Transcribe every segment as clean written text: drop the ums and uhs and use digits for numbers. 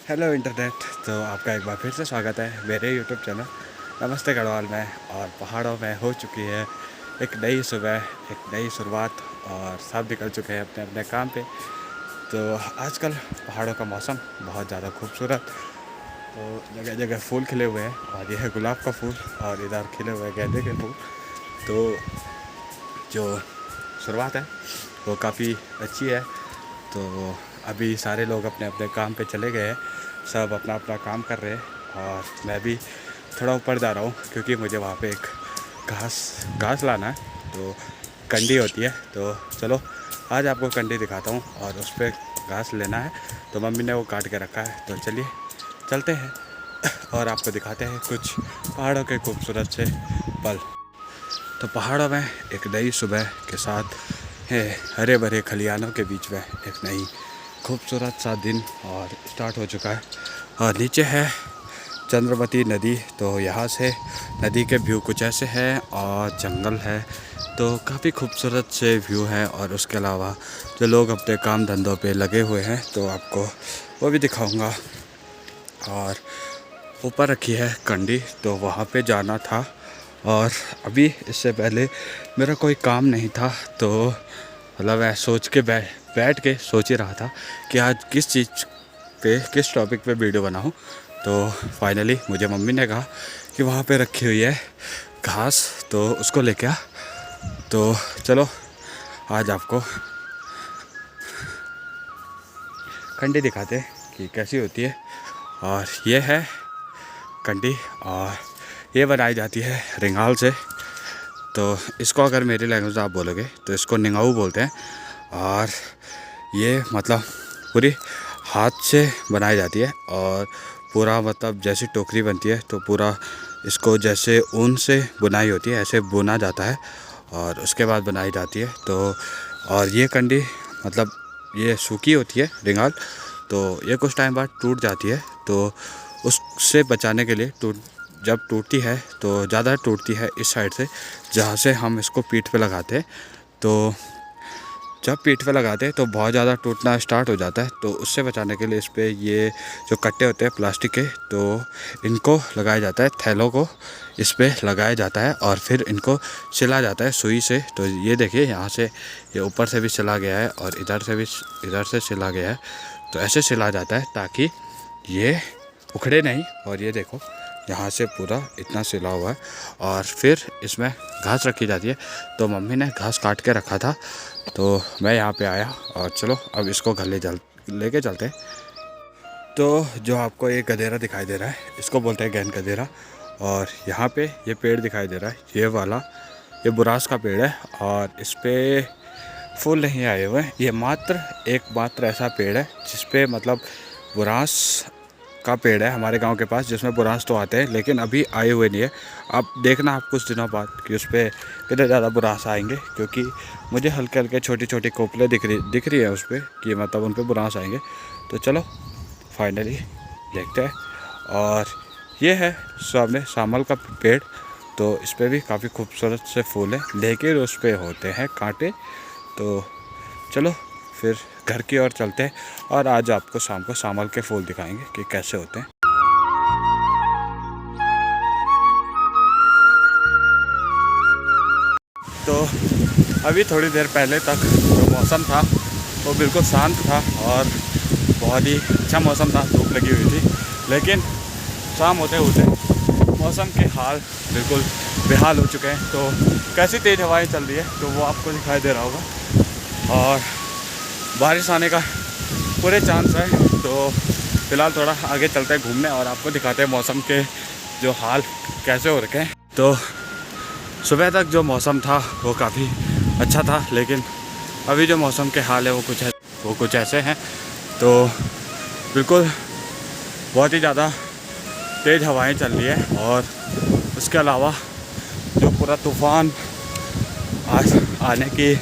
Hello internet. तो आपका एक बार फिर से स्वागत है मेरे यूट्यूब चैनल नमस्ते गढ़वाल में। और पहाड़ों में हो चुकी है एक नई सुबह, एक नई शुरुआत और सब निकल चुके हैं अपने अपने काम पे। तो आजकल पहाड़ों का मौसम बहुत ज़्यादा खूबसूरत, तो जगह जगह फूल खिले हुए हैं और यह है गुलाब का फूल और इधर खिले हुए हैं गेंदे के फूल। तो जो शुरुआत है वो काफ़ी अच्छी है। तो अभी सारे लोग अपने अपने काम पे चले गए हैं, सब अपना अपना काम कर रहे हैं और मैं भी थोड़ा ऊपर जा रहा हूँ क्योंकि मुझे वहाँ पे एक घास लाना है। तो कंडी होती है, तो चलो आज आपको कंडी दिखाता हूँ और उस पर घास लेना है। तो मम्मी ने वो काट के रखा है, तो चलिए चलते हैं और आपको दिखाते हैं कुछ पहाड़ों के खूबसूरत से पल। तो पहाड़ों में एक नई सुबह के साथ है, हरे भरे खलियानों के बीच में एक नई खूबसूरत सा दिन और स्टार्ट हो चुका है। और नीचे है चंद्रवती नदी, तो यहाँ से नदी के व्यू कुछ ऐसे हैं और जंगल है, तो काफ़ी खूबसूरत से व्यू है। और उसके अलावा जो लोग अपने काम धंधों पे लगे हुए हैं तो आपको वो भी दिखाऊंगा। और ऊपर रखी है कंडी, तो वहाँ पे जाना था और अभी इससे पहले मेरा कोई काम नहीं था, तो मतलब मैं सोच के बैठ के सोच ही रहा था कि आज किस चीज़ पे, किस टॉपिक पे वीडियो बनाऊं। तो फाइनली मुझे मम्मी ने कहा कि वहाँ पे रखी हुई है घास, तो उसको लेके आ। तो चलो आज आपको कंडी दिखाते हैं कि कैसी होती है। और ये है कंडी और ये बनाई जाती है रिंगाल से। तो इसको अगर मेरी लैंग्वेज आप बोलोगे तो इसको निंगाऊ बोलते हैं। और ये मतलब पूरी हाथ से बनाई जाती है और पूरा मतलब जैसी टोकरी बनती है तो पूरा इसको जैसे ऊन से बुनाई होती है ऐसे बुना जाता है और उसके बाद बनाई जाती है। तो और ये कंडी मतलब ये सूखी होती है रिंगाल, तो ये कुछ टाइम बाद टूट जाती है। तो उससे बचाने के लिए जब टूटती है तो ज़्यादा टूटती है इस साइड से जहाँ से हम इसको पीठ पे लगाते हैं। तो जब पीठ पे लगाते हैं तो बहुत ज़्यादा टूटना स्टार्ट हो जाता है, तो उससे बचाने के लिए इस पर ये जो कट्टे होते हैं प्लास्टिक के, तो इनको लगाया जाता है, थैलों को इस पर लगाया जाता है और फिर इनको सिला जाता है सुई से। तो ये देखिए यहाँ से ये ऊपर से भी सिला गया है और इधर से सिला गया है। तो ऐसे सिला जाता है ताकि ये उखड़े नहीं। और ये देखो यहाँ से पूरा इतना सिला हुआ है और फिर इसमें घास रखी जाती है। तो मम्मी ने घास काट के रखा था, तो मैं यहाँ पे आया और चलो अब इसको घर लेके चलते हैं। तो जो आपको ये गधेरा दिखाई दे रहा है इसको बोलते हैं गैन गधेरा। और यहाँ पे ये पेड़ दिखाई दे रहा है, ये वाला ये बुरास का पेड़ है और इस पर फूल नहीं आए हुए हैं। ये एकमात्र ऐसा पेड़ है जिसपे मतलब बुरास का पेड़ है हमारे गांव के पास, जिसमें बुरांस तो आते हैं लेकिन अभी आए हुए नहीं है। आप देखना आप कुछ दिनों बाद कि उस पर कितने ज़्यादा बुरांस आएंगे, क्योंकि मुझे हल्के हल्के छोटी छोटी कोपले दिख रही है उस पर कि मतलब उन पर बुरांस आएंगे। तो चलो फाइनली देखते हैं। और ये है सामने सामल का पेड़, तो इस पर भी काफ़ी खूबसूरत से फूल है लेकिन उस पर होते हैं कांटे। तो चलो फिर घर की ओर चलते हैं और आज आपको शाम को सामल के फूल दिखाएंगे कि कैसे होते हैं। तो अभी थोड़ी देर पहले तक जो मौसम था वो बिल्कुल शांत था और बहुत ही अच्छा मौसम था, धूप लगी हुई थी। लेकिन शाम होते होते मौसम के हाल बिल्कुल बेहाल हो चुके हैं। तो कैसी तेज़ हवाएं चल रही है तो वो आपको दिखाई दे रहा होगा और बारिश आने का पूरे चांस है। तो फ़िलहाल थोड़ा आगे चलते हैं घूमने और आपको दिखाते हैं मौसम के जो हाल कैसे हो रखे हैं। तो सुबह तक जो मौसम था वो काफ़ी अच्छा था, लेकिन अभी जो मौसम के हाल है वो कुछ ऐसे हैं। तो बिल्कुल बहुत ही ज़्यादा तेज़ हवाएं चल रही है और उसके अलावा जो पूरा तूफ़ान आज आने की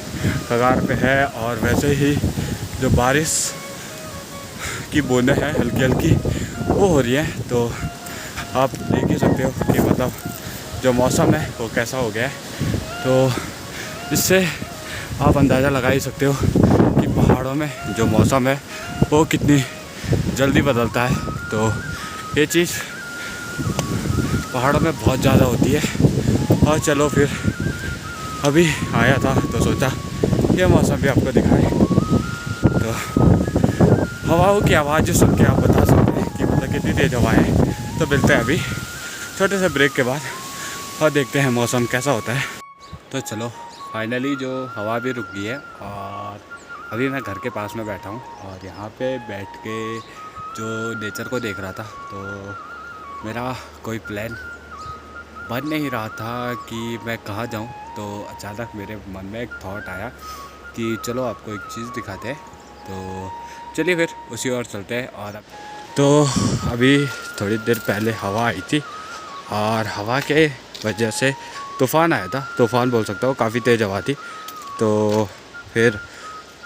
कगार पे है और वैसे ही जो बारिश की बूंदें हैं हल्की हल्की वो हो रही हैं। तो आप देख ही सकते हो कि मतलब जो मौसम है वो कैसा हो गया है। तो इससे आप अंदाज़ा लगा ही सकते हो कि पहाड़ों में जो मौसम है वो कितनी जल्दी बदलता है। तो ये चीज़ पहाड़ों में बहुत ज़्यादा होती है। और चलो फिर अभी आया था तो सोचा ये मौसम भी आपको दिखाए। तो हवाओं की आवाज़ जो सुन के आप बता सकते हैं कि मतलब कितनी तेज़ हवा है। तो मिलते हैं अभी छोटे से ब्रेक के बाद और देखते हैं मौसम कैसा होता है। तो चलो फाइनली जो हवा भी रुक गई है और अभी मैं घर के पास में बैठा हूँ और यहाँ पे बैठ के जो नेचर को देख रहा था। तो मेरा कोई प्लान बन नहीं रहा था कि मैं कहाँ जाऊँ। तो अचानक मेरे मन में एक थॉट आया कि चलो आपको एक चीज़ दिखाते हैं। तो चलिए फिर उसी ओर चलते हैं। और तो अभी थोड़ी देर पहले हवा आई थी और हवा के वजह से तूफ़ान आया था, तूफ़ान बोल सकता हूँ, काफ़ी तेज़ हवा थी। तो फिर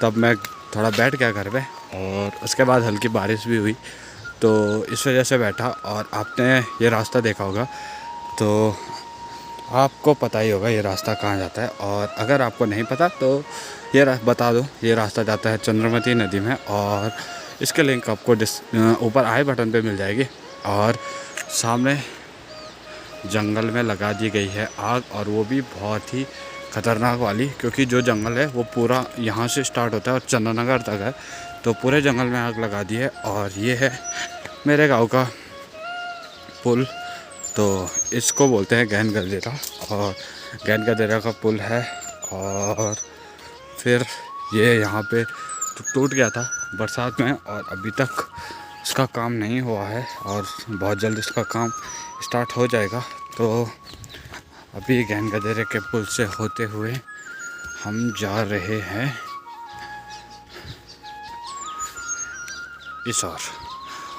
तब मैं थोड़ा बैठ गया घर पे और उसके बाद हल्की बारिश भी हुई। तो इस वजह से बैठा। और आपने ये रास्ता देखा होगा तो आपको पता ही होगा ये रास्ता कहाँ जाता है। और अगर आपको नहीं पता तो ये बता दो, ये रास्ता जाता है चंद्रमती नदी में और इसके लिंक आपको ऊपर आई बटन पे मिल जाएगी। और सामने जंगल में लगा दी गई है आग, और वो भी बहुत ही ख़तरनाक वाली, क्योंकि जो जंगल है वो पूरा यहाँ से स्टार्ट होता है और चंद्रनगर तक है। तो पूरे जंगल में आग लगा दी है। और ये है मेरे गांव का पुल, तो इसको बोलते हैं गहन गदेरा। और गहन गदेरा का पुल है। और फिर ये यहाँ पे टूट गया था बरसात में और अभी तक इसका काम नहीं हुआ है और बहुत जल्द इसका काम स्टार्ट हो जाएगा। तो अभी गहन गदेरे के पुल से होते हुए हम जा रहे हैं इस ओर।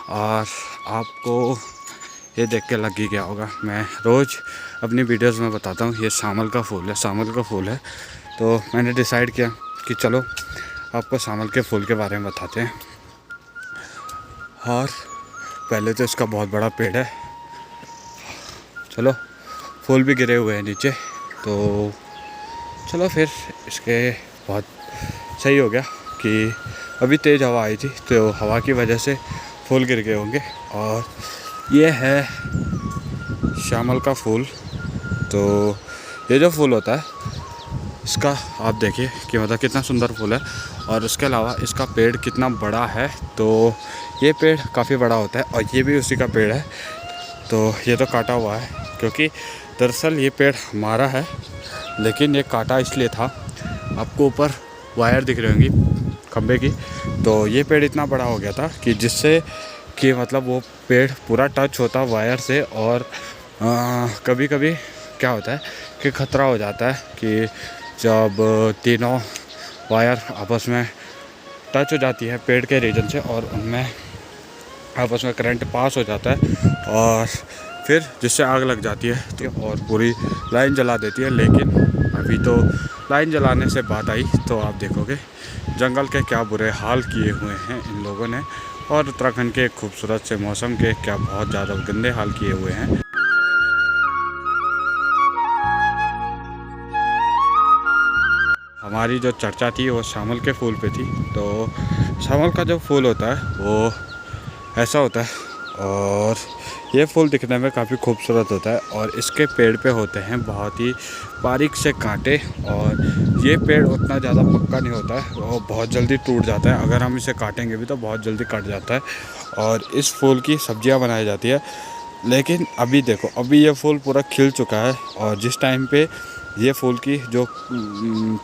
और आपको ये देख के लग ही गया होगा, मैं रोज़ अपनी वीडियोस में बताता हूँ ये सामल का फूल है, सामल का फूल है। तो मैंने डिसाइड किया कि चलो आपको सामल के फूल के बारे में बताते हैं। और पहले तो इसका बहुत बड़ा पेड़ है, चलो फूल भी गिरे हुए हैं नीचे। तो चलो फिर इसके बहुत सही हो गया कि अभी तेज़ हवा आई थी तो हवा की वजह से फूल गिर गए होंगे। और ये है श्यामल का फूल। तो ये जो फूल होता है इसका आप देखिए कि मतलब कितना सुंदर फूल है। और उसके अलावा इसका पेड़ कितना बड़ा है। तो ये पेड़ काफ़ी बड़ा होता है और ये भी उसी का पेड़ है। तो ये तो काटा हुआ है क्योंकि दरअसल ये पेड़ हमारा है, लेकिन ये काटा इसलिए था, आपको ऊपर वायर दिख रही होंगी खंबे की। तो ये पेड़ इतना बड़ा हो गया था कि जिससे कि मतलब वो पेड़ पूरा टच होता वायर से। और कभी कभी क्या होता है कि ख़तरा हो जाता है कि जब तीनों वायर आपस में टच हो जाती है पेड़ के रीजन से और उनमें आपस में करंट पास हो जाता है और फिर जिससे आग लग जाती है और पूरी लाइन जला देती है। लेकिन अभी तो लाइन जलाने से बात आई तो आप देखोगे जंगल के क्या बुरे हाल किए हुए हैं इन लोगों ने, और उत्तराखंड के खूबसूरत से मौसम के क्या बहुत ज़्यादा गंदे हाल किए हुए हैं। हमारी जो चर्चा थी वो सामल के फूल पे थी। तो सामल का जो फूल होता है वो ऐसा होता है और ये फूल दिखने में काफ़ी खूबसूरत होता है। और इसके पेड़ पे होते हैं बहुत ही बारीक से कांटे, और ये पेड़ उतना ज़्यादा पक्का नहीं होता है, वो बहुत जल्दी टूट जाता है। अगर हम इसे काटेंगे भी तो बहुत जल्दी कट जाता है। और इस फूल की सब्जियां बनाई जाती है। लेकिन अभी देखो, अभी ये फूल पूरा खिल चुका है और जिस टाइम पे ये फूल की जो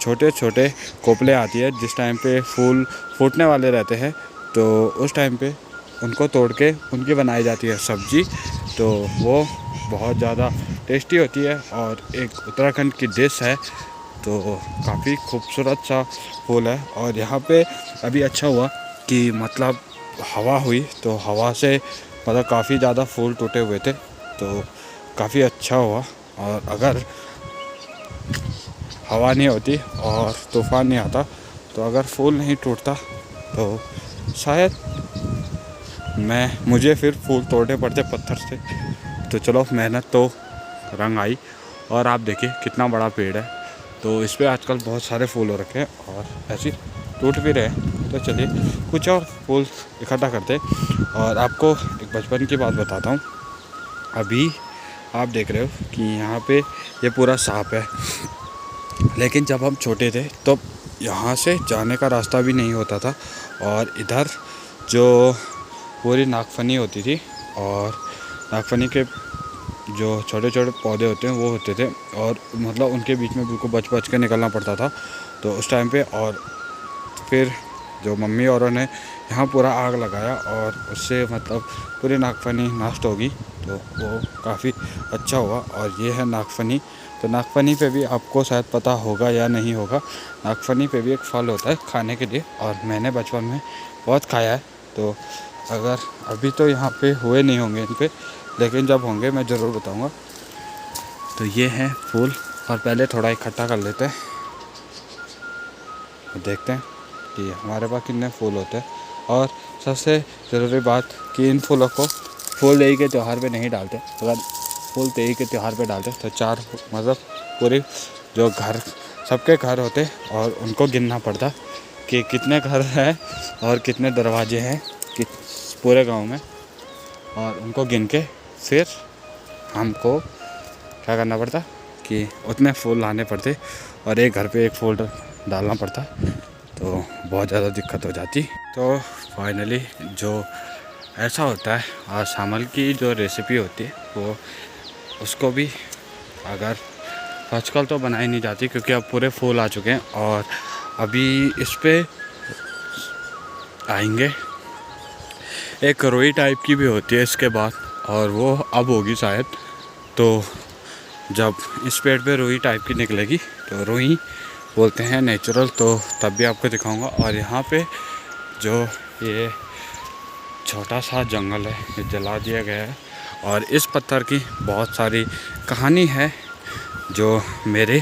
छोटे छोटे कोपले आती है, जिस टाइम पे फूल फूटने वाले रहते हैं, तो उस टाइम पे उनको तोड़ के उनकी बनाई जाती है सब्जी। तो वो बहुत ज़्यादा टेस्टी होती है और एक उत्तराखंड की डिश है। तो काफ़ी खूबसूरत सा फूल है। और यहाँ पे अभी अच्छा हुआ कि मतलब हवा हुई, तो हवा से मतलब काफ़ी ज़्यादा फूल टूटे हुए थे, तो काफ़ी अच्छा हुआ। और अगर हवा नहीं होती और तूफ़ान नहीं आता तो अगर फूल नहीं टूटता तो शायद मुझे फिर फूल तोड़ने पड़ते पत्थर से। तो चलो मेहनत तो रंग आई। और आप देखिए कितना बड़ा पेड़ है, तो इस पर आजकल बहुत सारे फूल हो रखे हैं और ऐसे टूट भी रहे हैं। तो चलिए कुछ और फूल इकट्ठा करते और आपको एक बचपन की बात बताता हूँ। अभी आप देख रहे हो कि यहाँ पे ये पूरा साफ है, लेकिन जब हम छोटे थे तो यहाँ से जाने का रास्ता भी नहीं होता था। और इधर जो पूरी नागफनी होती थी, और नागफनी के जो छोटे छोटे पौधे होते हैं वो होते थे, और मतलब उनके बीच में बिल्कुल बच बच के निकलना पड़ता था तो उस टाइम पे। और फिर जो मम्मी औरों ने यहाँ पूरा आग लगाया और उससे मतलब पूरी नागफनी नष्ट होगी, तो वो काफ़ी अच्छा हुआ। और ये है नागफनी। तो नागफनी पे भी आपको शायद पता होगा या नहीं होगा, नागफनी पे भी एक फल होता है खाने के लिए, और मैंने बचपन में बहुत खाया है। तो अगर अभी तो यहाँ पे हुए नहीं होंगे इन पे, लेकिन जब होंगे मैं ज़रूर बताऊँगा। तो ये है फूल, और पहले थोड़ा इकट्ठा कर लेते हैं, देखते हैं कि हमारे पास कितने फूल होते हैं। और सबसे ज़रूरी बात कि इन फूलों को फूल देई के त्यौहार पे नहीं डालते। अगर फूल देई के त्यौहार पे डालते तो चार मतलब पूरे जो घर सबके घर होते और उनको गिनना पड़ता कि कितने घर हैं और कितने दरवाजे हैं कि पूरे गांव में, और उनको गिन के फिर हमको क्या करना पड़ता कि उतने फूल लाने पड़ते, और एक घर पे एक फूल डालना पड़ता, तो बहुत ज़्यादा दिक्कत हो जाती। तो फाइनली जो ऐसा होता है, और शामल की जो रेसिपी होती है वो उसको भी अगर आजकल तो बनाई नहीं जाती क्योंकि अब पूरे फूल आ चुके हैं, और अभी इस पे आएंगे एक रोई टाइप की भी होती है इसके बाद, और वो अब होगी शायद। तो जब इस पेड़ पे रुई टाइप की निकलेगी तो रुई बोलते हैं नेचुरल, तो तब भी आपको दिखाऊंगा। और यहाँ पे जो ये छोटा सा जंगल है ये जला दिया गया है, और इस पत्थर की बहुत सारी कहानी है जो मेरे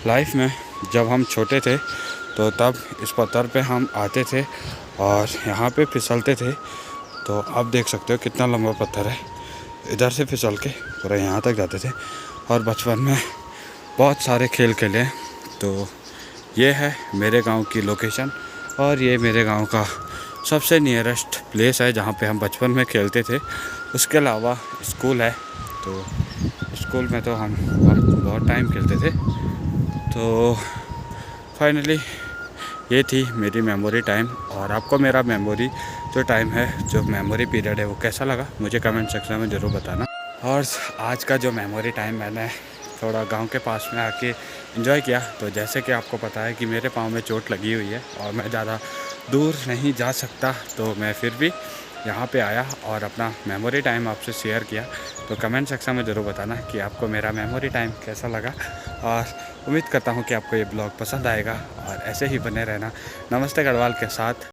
लाइफ में जब हम छोटे थे तो तब इस पत्थर पे हम आते थे और यहाँ पे फिसलते थे। तो आप देख सकते हो कितना लंबा पत्थर है, इधर से फिसल के पूरा यहाँ तक जाते थे, और बचपन में बहुत सारे खेल खेले। तो ये है मेरे गांव की लोकेशन, और ये मेरे गांव का सबसे नियरेस्ट प्लेस है जहाँ पे हम बचपन में खेलते थे। उसके अलावा स्कूल है, तो स्कूल में तो हम बहुत टाइम खेलते थे। तो फाइनली ये थी मेरी मेमोरी टाइम, और आपको मेरा मेमोरी जो टाइम है, जो मेमोरी पीरियड है वो कैसा लगा मुझे कमेंट सेक्शन में ज़रूर बताना। और आज का जो मेमोरी टाइम मैंने थोड़ा गांव के पास में आके एंजॉय किया। तो जैसे कि आपको पता है कि मेरे पाँव में चोट लगी हुई है और मैं ज़्यादा दूर नहीं जा सकता, तो मैं फिर भी यहाँ पे आया और अपना मेमोरी टाइम आपसे शेयर किया। तो कमेंट सेक्शन में ज़रूर बताना कि आपको मेरा मेमोरी टाइम कैसा लगा, और उम्मीद करता हूँ कि आपको ये ब्लॉग पसंद आएगा, और ऐसे ही बने रहना नमस्ते गढ़वाल के साथ।